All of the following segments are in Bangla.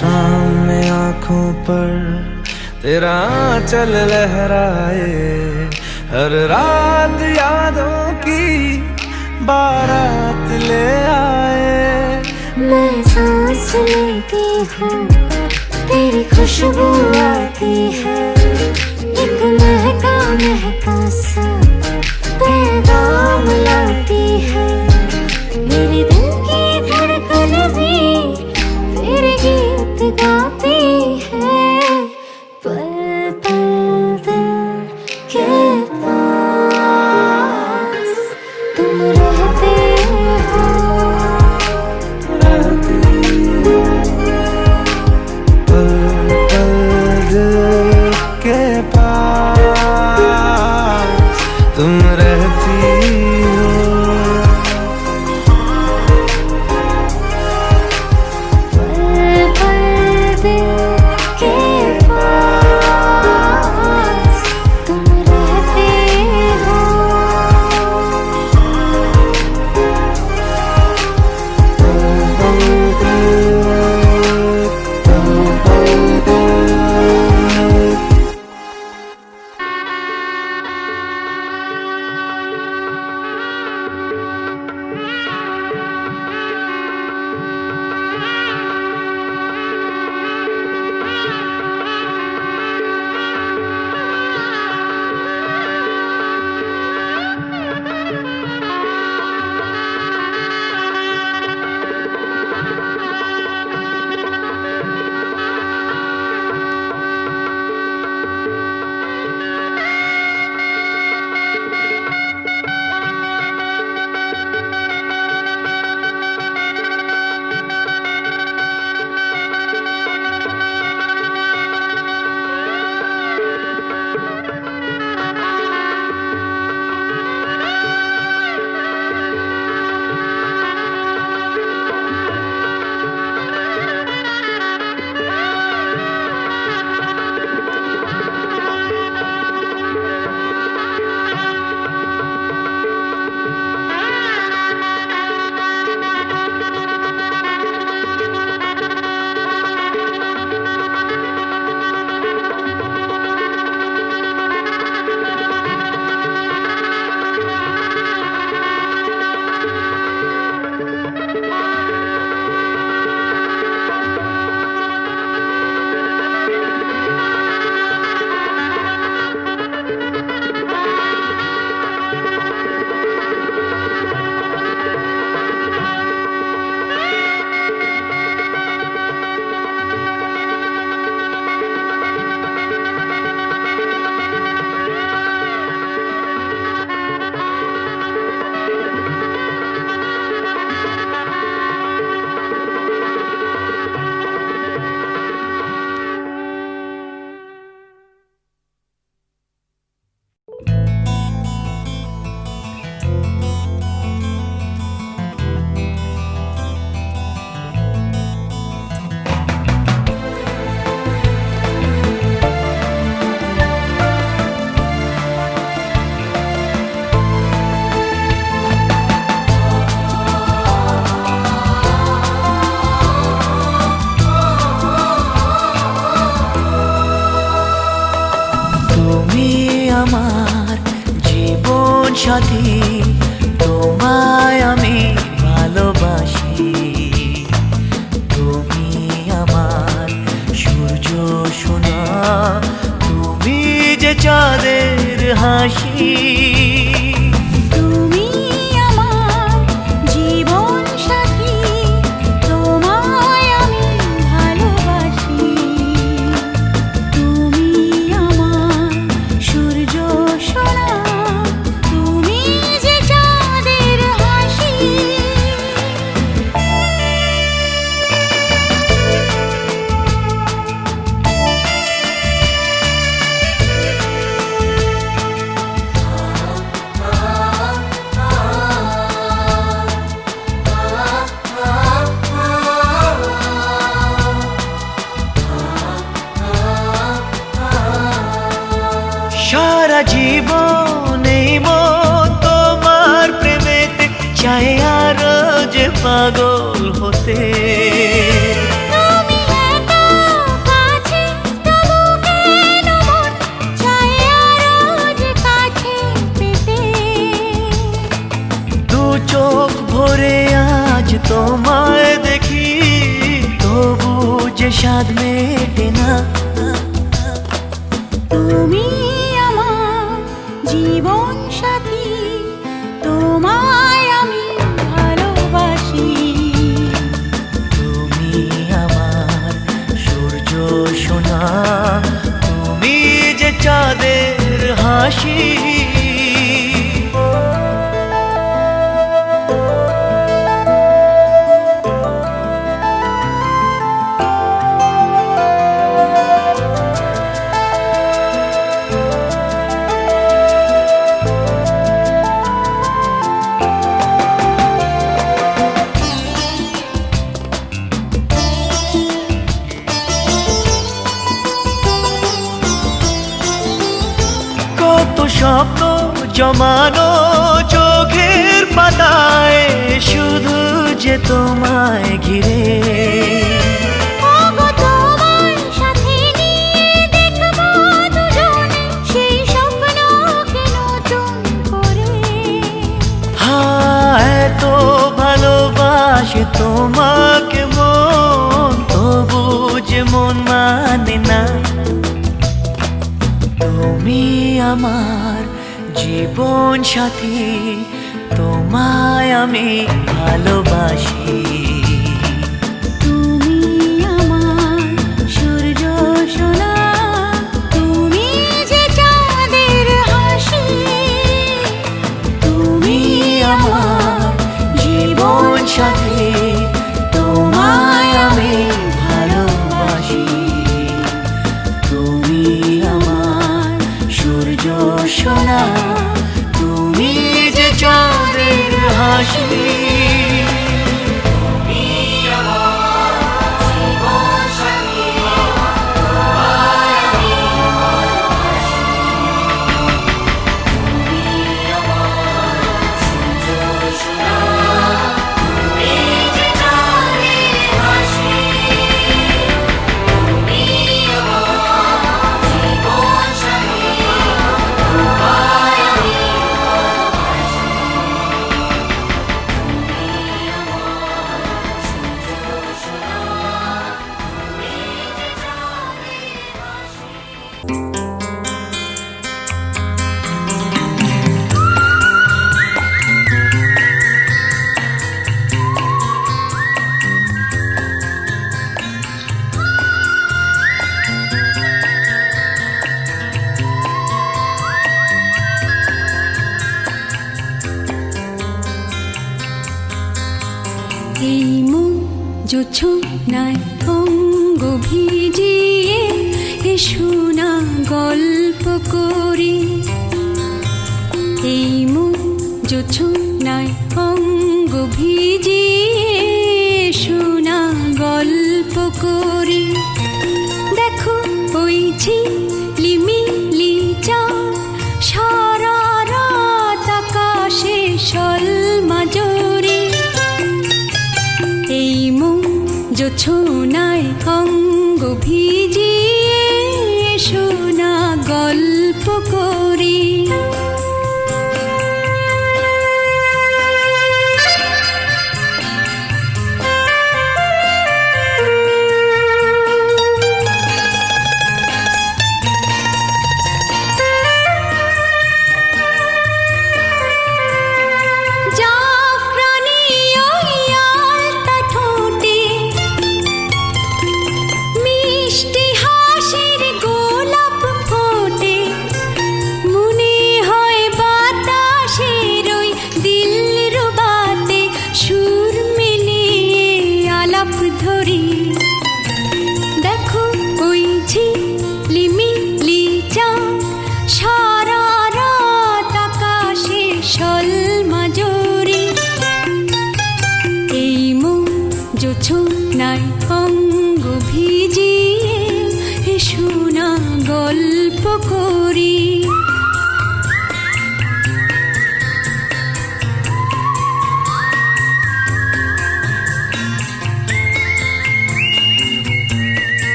शाम में आंखों पर तेरा आंचल लहराए, हर रात यादों की बारात ले आए। मैं सांस लेती हूँ तेरी खुशबू आती है, एक महका महका सा पैगाम लाती है। मेरे दिल की धड़कन भी तेरे गीत गाती है। पल पल दिल के पास तुम रहते हो, पल पल दिल के पास तुम रहती हो। पल पल दिल के पास तुम रहते हो। আমার জীবন সাথী, তোমায় আমি ভালোবাসি। তুমি আমার সূর্য সোনা, তুমি যে চাঁদের হাসি। তুমি আমার জীবন সাথী, তোমায় আমি ভালোবাসি। তুমি আমার সূর্য সোনা, তুমি যে চাঁদের হাসি। চোখ ভরে আজ তোমায় দেখি, তবু যে স্বাদ মেটে না। তুমি আমার জীবন সাথী, তোমায় আমি ভালোবাসি। তুমি আমার সূর্য সোনা, তুমি যে চাঁদের হাসি। কত স্বপ্ন জমানো চোখের পাতায়, শুধু যে তোমায় ঘিরে। ওগো তোমার সাথে নিয়ে দেখবো দুজনে সেই স্বপ্নকে নতুন করে। এত ভালোবাসে তোমাকে মন, তবু যে মন মানে না। তুমি আমার জীবন সাথী, তোমায় আমি ভালোবাসি। তুমি আমার সূর্য সোনা, তুমি যে চাঁদের হাসি। তুমি আমার জীবন সাথী, তোমায় আমি ভালোবাসি। তুমি আমার সূর্য সোনা, তুমি যে চাঁদের হাসি। এই মন জোছনায় অঙ্গ ভিজিয়ে এসো না গল্প করি। এই মন জোছনায় অঙ্গ ভিজিয়ে এসো না গল্প করি। দেখো ওই ঝিলিমিলি চাঁদ সারা রাত আকাশে সলমাজরি। এই মন জোছনায় অঙ্গ ভিজিয়ে এসো না গল্প করি।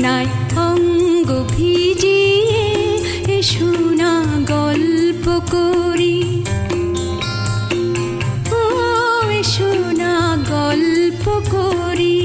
সোনায় অঙ্গ ভিজিয়ে এসো না গল্প করি, ও এসো না গল্প করি।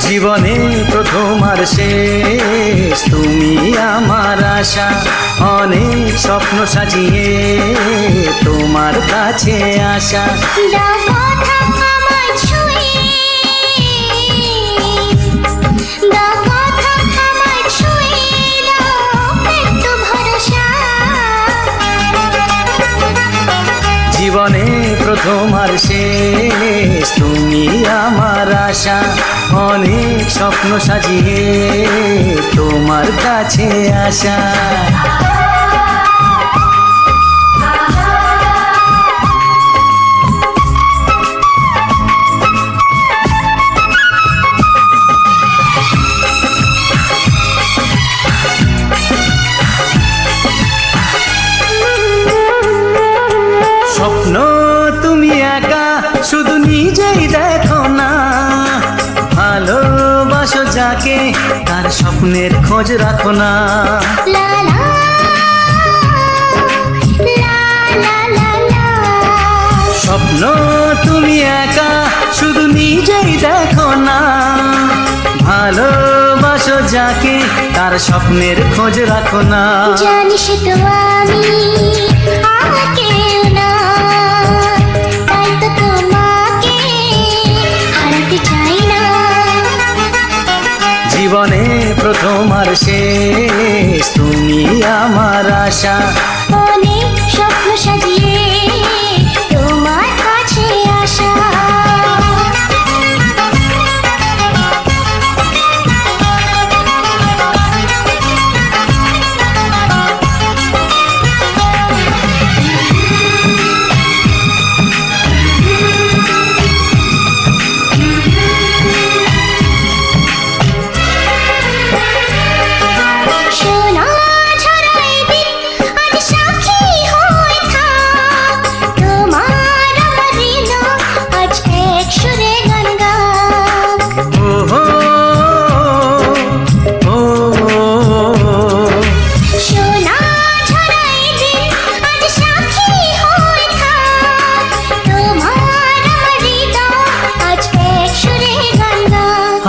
জীবনে প্রথম আর শেষ তুমি আমার আশা, অনেক স্বপ্ন সাজিয়ে তোমার কাছে আসা। জীবনে প্রথম আর শেষ তুমি আমার আশা, অনেক স্বপ্ন সাজিয়ে তোমার কাছে আসা। স্বপ্ন তুমি একা শুধু নিজেই দেখো না, ভালোবাসো যাকে তার স্বপ্নের খোঁজ রাখো না। স্বপ্ন তুমি একা শুধু নিজেই দেখো না, ভালোবাসো যাকে তার স্বপ্নের খোঁজ রাখো না। জানিস তো আমি আমাকে না, তাই তো তোমাকে হারাতে চাই না। জীবনে প্রথম আর শেষ তুমি আমার আশা, অনেক স্বপ্ন সাজিয়ে তোমার কাছে আসা।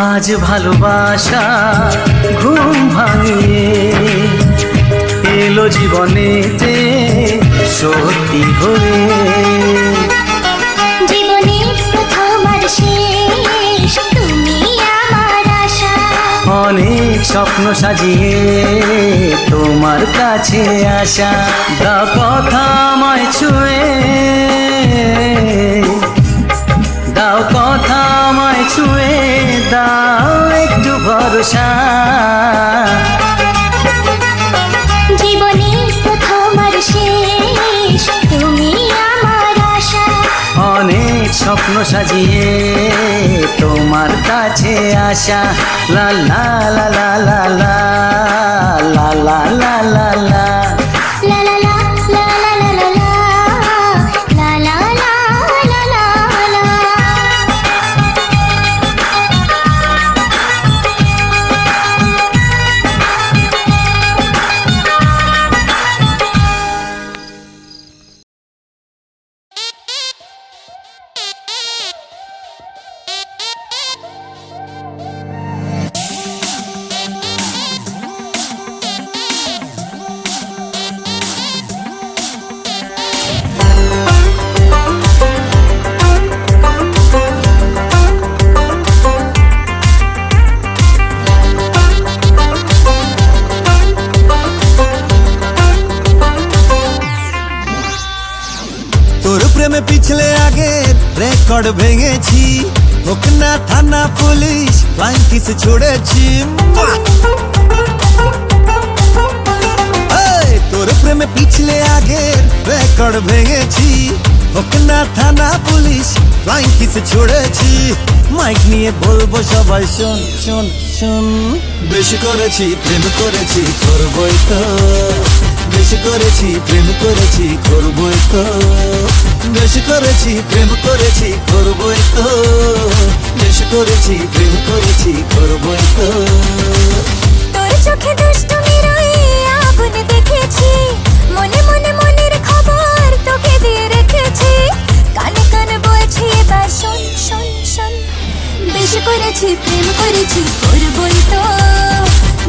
আজ ভালোবাসা ঘুম ভাঙিয়ে এলো জীবনেতে সত্যি হয়ে। জীবনে প্রথম আর শেষ তুমি আমার আশা, অনেক স্বপ্ন সাজিয়ে তোমার কাছে আসা। দাও কথা আমায় ছুঁয়ে, দাও কথা আমায় ছুঁয়ে, দাও একটু ভরসা। জীবনে প্রথম আর শেষ তুমি আমার আশা, অনেক স্বপ্ন সাজিয়ে তোমার কাছে আসা। লা লা লা লা লা লা লা লা লা লা লা। লা লা লা লা লা লা লা লা, লা লা লা লা লা লা। রেকর্ড ভেঙেছি, হোক না থানা পুলিশ, ফ্লাইং কিস ছুড়েছি। এই, তোর প্রেমে পিছলে আগের রেকর্ড ভেঙেছি, হোক না থানা পুলিশ, ফ্লাইং কিস ছুড়েছি। মাইক নিয়ে বলবো সবাই শোন শোন শোন, বেশি করেছি প্রেম করেছি করবই তো, বেশি করেছি প্রেম করেছি করবই তো, বেশি করেছি প্রেম করেছি করবই তো, বেশি করেছি প্রেম করেছি করবই তো। তোর চোখে দুষ্টুমির ওই আগুন দেখেছি, মনে মনে মনের খবর তোকে দিয়ে রেখেছি, কানে কানে বলছি এবার শোন শোন শোন। বেশি করেছি প্রেম করেছি করবই তো,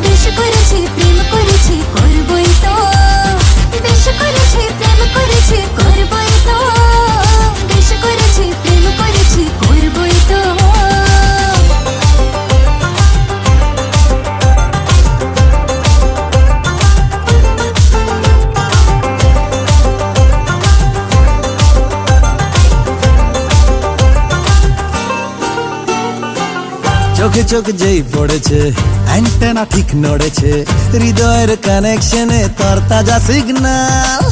বেশি করেছি প্রেম করেছি করবই তো, বেশি করেছি প্রেম করেছি করবই তো, বেশি করেছি প্রেম করেছি করবই তো। চোখে চোখ যেই পড়েছে, অ্যান্টেনা ঠিক নড়েছে, হৃদয়ের কানেকশনে তোর তাজা সিগন্যাল।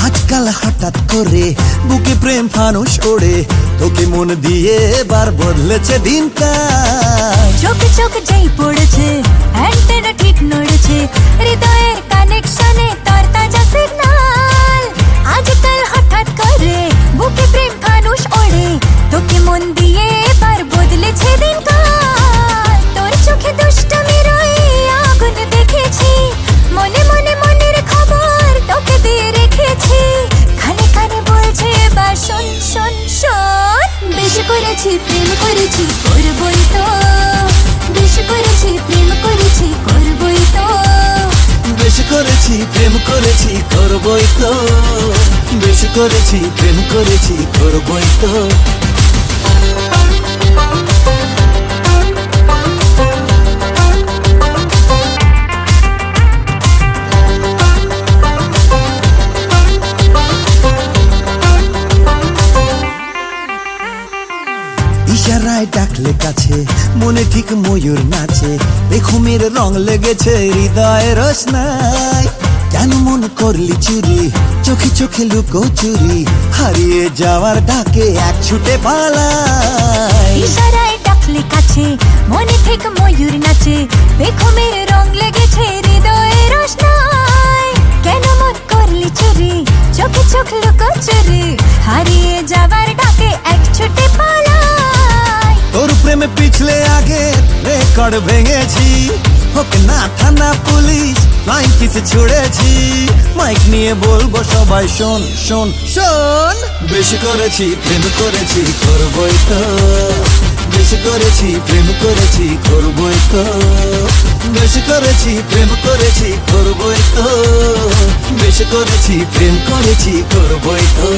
আজকাল হঠাৎ করে বুকে প্রেম ফানুষ ওড়ে, তোকে মন দিয়ে এবার বদলেছে দিনকাল। চোখে চোখ যেই পড়েছে, অ্যান্টেনা ঠিক নড়েছে, হৃদয়ের কানেকশনে তার তাজা সিগন্যাল। আজকাল হঠাৎ করে বুকে প্রেম ফানুষ ওড়ে, তোকে মন দিয়ে এবার বদলেছে দিনকাল। তোর চোখে দুষ্টুমির ওই আগুন দেখেছি, মনে মনে মনের খবর তোকে দিয়ে রেখেছি, কানে কানে বলছে এবার শোন শোন শোন। বেশি করেছি প্রেম করেছি করবই তো, বেশি করেছি প্রেম করেছি করবই তো, বেশি করেছি প্রেম করেছি করবই তো, বেশি করেছি প্রেম করেছি করবই তো। ইশারায় ডাকলে কাছে, মনে ঠিক ময়ূর নাচে, বেখুমের রং লেগেছে হৃদয়ে রোশনাই। কেন মন করলি চুরি, চোখে চোখে লুকো চুরি, হারিয়ে যাওয়ার ডাকে এক ছুটে পালাই। ইশারায় ডাকলে কাছে, মনে ঠিক ময়ূর নাচে, বেখুমের রং লেগেছে হৃদয়ে রোশনাই। কেন মন করলি চুরি, চোখে চোখ লুকো চুরি, হারিয়ে যাবার ডাকে এক ছুটে পালাই। তোর প্রেমে পিছলে আগে রেকর্ড ভেঙেছি, হোক না থানা পুলিশ, ফ্লাইং কিস ছুড়েছি। মাইক নিয়ে বলবো সবাই শোন শোন শোন, বেশি করেছি প্রেম করেছি করবই তো, বেশি করেছি প্রেম করেছি করবই তো, বেশি করেছি প্রেম করেছি করবই তো, বেশি করেছি প্রেম করেছি করবই তো।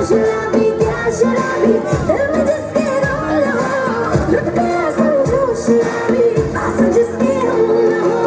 शराबी क्या शराबी दिल में जिसके रोल हो लुट गया समझो शराबी पास जिसके हम हो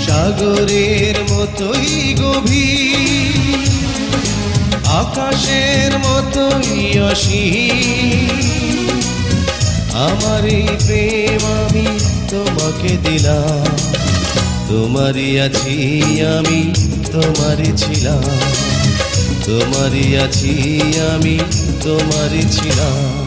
সাগরের মতোই গভীর আকাশের মতোই অসীম আমার এই প্রেম আমি তোমাকে দিলাম তোমারই আছি আমি তোমারই ছিলাম তোমারই আছি আমি তোমারই ছিলাম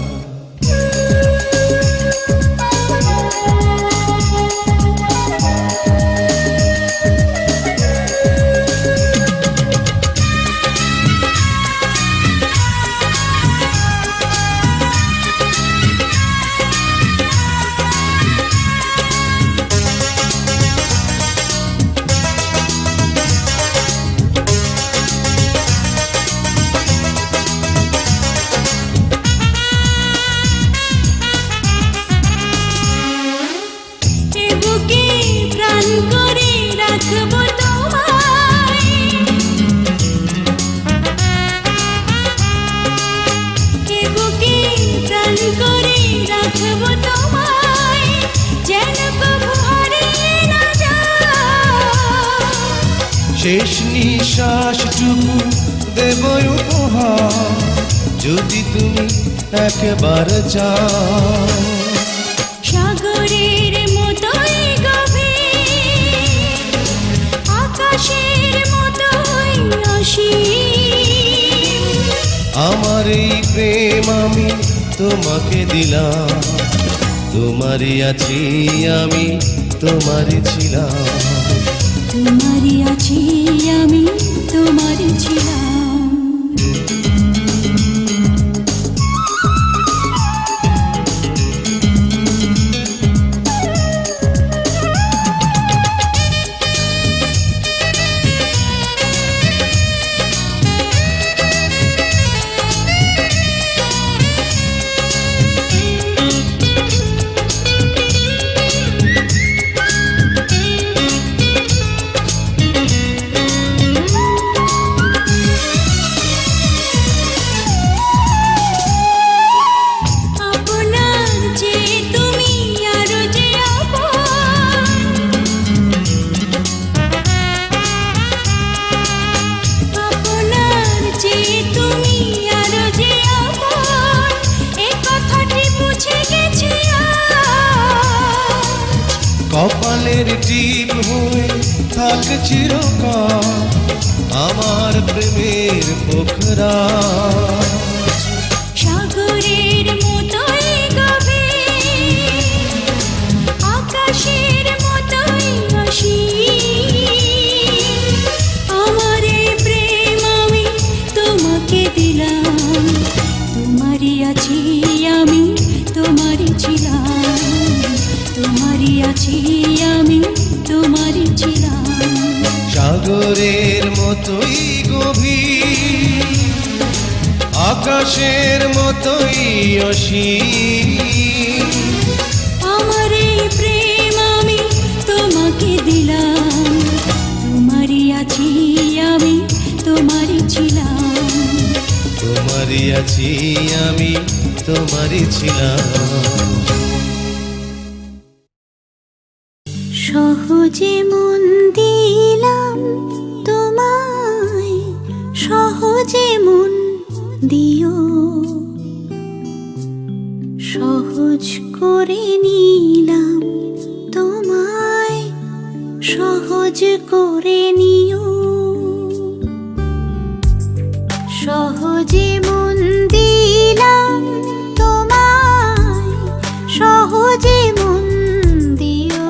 শেষ নিঃশ্বাসটুকু দেব উপহার যদি তুমি একবার চাও সাগরের মতোই গভীর আকাশের মতোই অসীম আমার এই প্রেম আমি তোমাকে দিলাম তোমারই আছি আমি তোমারই ছিলাম তোমারই আছি আমি তোমারই ছিলাম কপালের টিপ হয়ে থাক চিরকাল আমার প্রেমের পোখরা সাগরের মতোই গভীর আকাশের মতোই অসীম আমার এই প্রেম আমি তোমাকে দিলাম তোমারই আছি আমি তোমারই ছিলাম তোমারই আছি আমি তোমারই ছিলাম সাগরের মতোই গভীর আকাশের মতোই অসীম আমার এই প্রেম আমি তোমাকে দিলাম তোমারই আছি আমি তোমারই ছিলাম তোমার তোমারই আছি আমি, তোমারই ছিলাম। সহজে মন দিলাম তোমায়, সহজে মন দিও, সহজ করে নিলাম তোমায়, সহজ করে নিও। সহজে মন দিলাম তোমায়, সহজে মন দিও,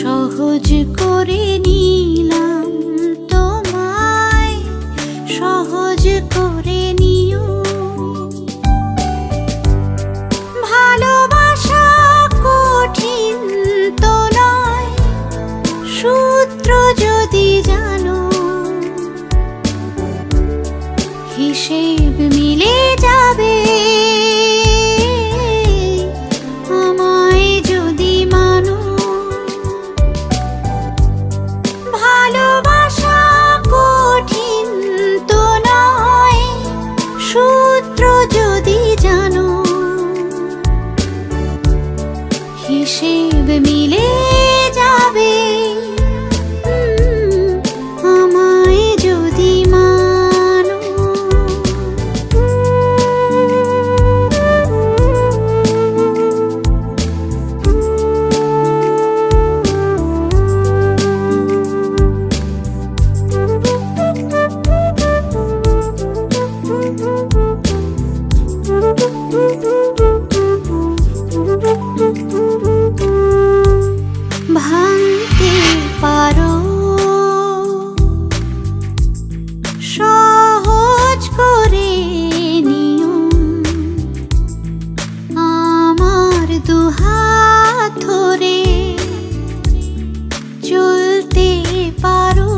সহজ করে নিলাম তোমায়, সহজ করে নিও। ভালোবাসা কঠিন তো নয়, সূত্র যদি জানো, হিসেব মিলে যাবে আমায় যদি মানো। ভালোবাসা কঠিন তো নয়, সূত্র যদি জানো, হিসেব মিলে যাবে আমায় যদি মানো। ভাঙতে পারো সহজ করে নিয়ম, আমার দুহাত ধরে চলতে পারো,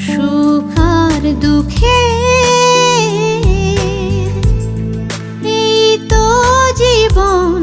সুখ আর দুঃখে এই তো জীবন